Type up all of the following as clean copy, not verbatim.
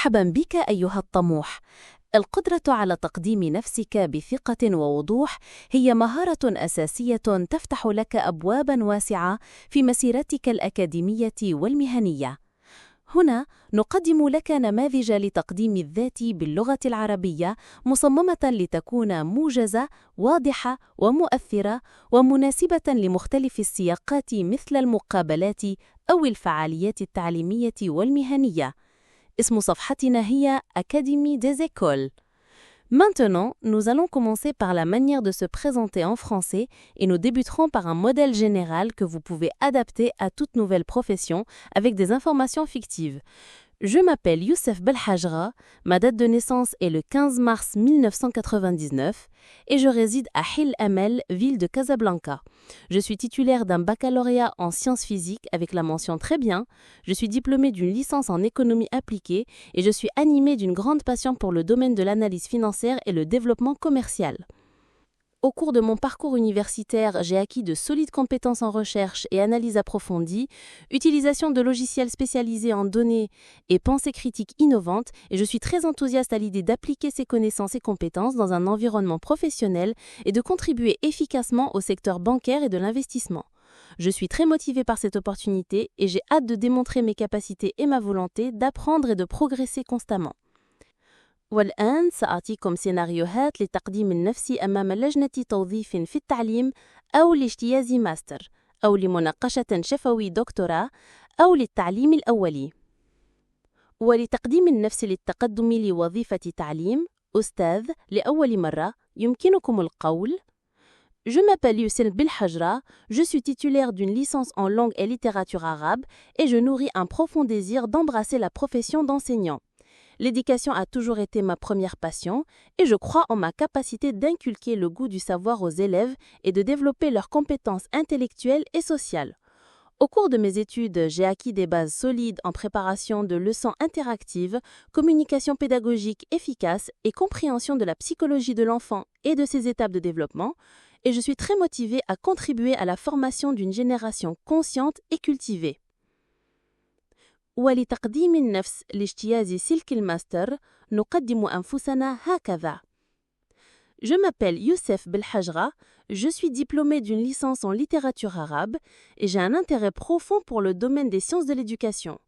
مرحبا بك أيها الطموح. القدرة على تقديم نفسك بثقة ووضوح هي مهارة أساسية تفتح لك أبوابا واسعة في مسيرتك الأكاديمية والمهنية. هنا نقدم لك نماذج لتقديم الذات باللغة العربية مصممة لتكون موجزة، واضحة ومؤثرة ومناسبة لمختلف السياقات مثل المقابلات أو الفعاليات التعليمية والمهنية. اسم صفحتنا هي Académie des Écoles. Maintenant, nous allons commencer par la manière de se présenter en français et nous débuterons par un modèle général que vous pouvez adapter à toute nouvelle profession avec des informations fictives. Je m'appelle Youssef Belhajra, ma date de naissance est le 15 mars 1999 et je réside à Hil Amel, ville de Casablanca. Je suis titulaire d'un baccalauréat en sciences physiques avec la mention très bien. Je suis diplômée d'une licence en économie appliquée et je suis animée d'une grande passion pour le domaine de l'analyse financière et le développement commercial. Au cours de mon parcours universitaire, j'ai acquis de solides compétences en recherche et analyse approfondie, utilisation de logiciels spécialisés en données et pensée critique innovante, et je suis très enthousiaste à l'idée d'appliquer ces connaissances et compétences dans un environnement professionnel et de contribuer efficacement au secteur bancaire et de l'investissement. Je suis très motivée par cette opportunité et j'ai hâte de démontrer mes capacités et ma volonté d'apprendre et de progresser constamment. والآن سأعطيكم سيناريوهات لتقديم النفس أمام لجنة توظيف في التعليم أو لاجتياز ماستر أو لمناقشة شفوي دكتوراه أو للتعليم الأولي. ولتقديم النفس للتقدم لوظيفة تعليم أستاذ لأول مرة يمكنكم القول: Je m'appelle Youssef Belhajra, je suis titulaire d'une licence en langue et littérature arabe et je nourris un profond désir d'embrasser la profession d'enseignant. L'éducation a toujours été ma première passion et je crois en ma capacité d'inculquer le goût du savoir aux élèves et de développer leurs compétences intellectuelles et sociales. Au cours de mes études, j'ai acquis des bases solides en préparation de leçons interactives, communication pédagogique efficace et compréhension de la psychologie de l'enfant et de ses étapes de développement, et je suis très motivée à contribuer à la formation d'une génération consciente et cultivée. ولتقديم النفس لاجتياز سلك الماستر نقدم أنفسنا هكذا. Je m'appelle Youssef Belhajra, je suis diplômée d'une licence en littérature arabe et j'ai un intérêt profond pour le domaine des sciences de l'éducation.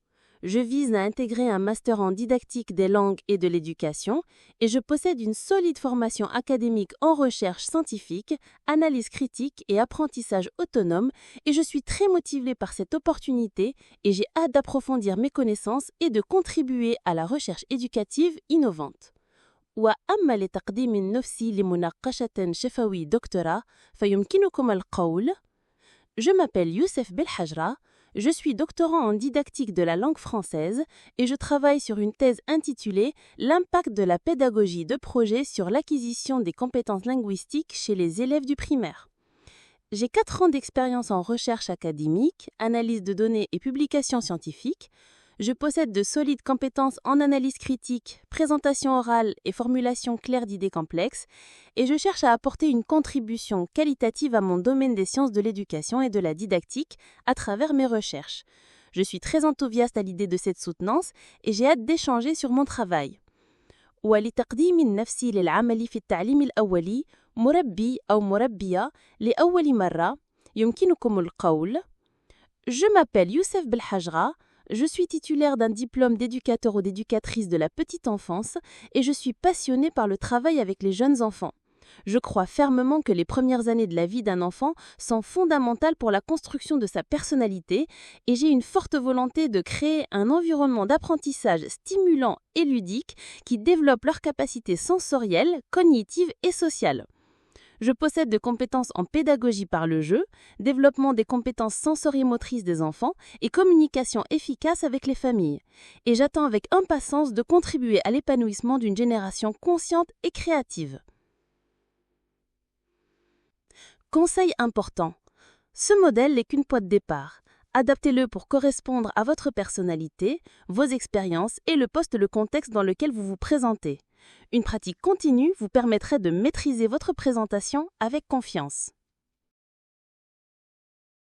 Je vise à intégrer un master en didactique des langues et de l'éducation et je possède une solide formation académique en recherche scientifique, analyse critique et apprentissage autonome et je suis très motivée par cette opportunité et j'ai hâte d'approfondir mes connaissances et de contribuer à la recherche éducative innovante. وأما لتقديم النفس لمناقشة شفوي دكتوراه فيمكنكم القول: Je m'appelle Youssef Belhajra, je suis doctorant en didactique de la langue française et je travaille sur une thèse intitulée L'impact de la pédagogie de projet sur l'acquisition des compétences linguistiques chez les élèves du primaire. J'ai 4 ans d'expérience en recherche académique, analyse de données et publications scientifiques. Je possède de solides compétences en analyse critique, présentation orale et formulation claire d'idées complexes, et je cherche à apporter une contribution qualitative à mon domaine des sciences de l'éducation et de la didactique à travers mes recherches. Je suis très enthousiaste à l'idée de cette soutenance et j'ai hâte d'échanger sur mon travail. ولتقديم النفس للعمل في التعليم الأولي مربي أو مربية لأول مرة يمكنكم القول: Je m'appelle Youssef Belhajra, je suis titulaire d'un diplôme d'éducateur ou d'éducatrice de la petite enfance et je suis passionnée par le travail avec les jeunes enfants. Je crois fermement que les premières années de la vie d'un enfant sont fondamentales pour la construction de sa personnalité et j'ai une forte volonté de créer un environnement d'apprentissage stimulant et ludique qui développe leurs capacités sensorielles, cognitives et sociales. Je possède de compétences en pédagogie par le jeu, développement des compétences sensorimotrices des enfants et communication efficace avec les familles. Et j'attends avec impatience de contribuer à l'épanouissement d'une génération consciente et créative. Conseil important. Ce modèle n'est qu'une pointe de départ. Adaptez-le pour correspondre à votre personnalité, vos expériences et le contexte dans lequel vous vous présentez. Une pratique continue vous permettrait de maîtriser votre présentation avec confiance.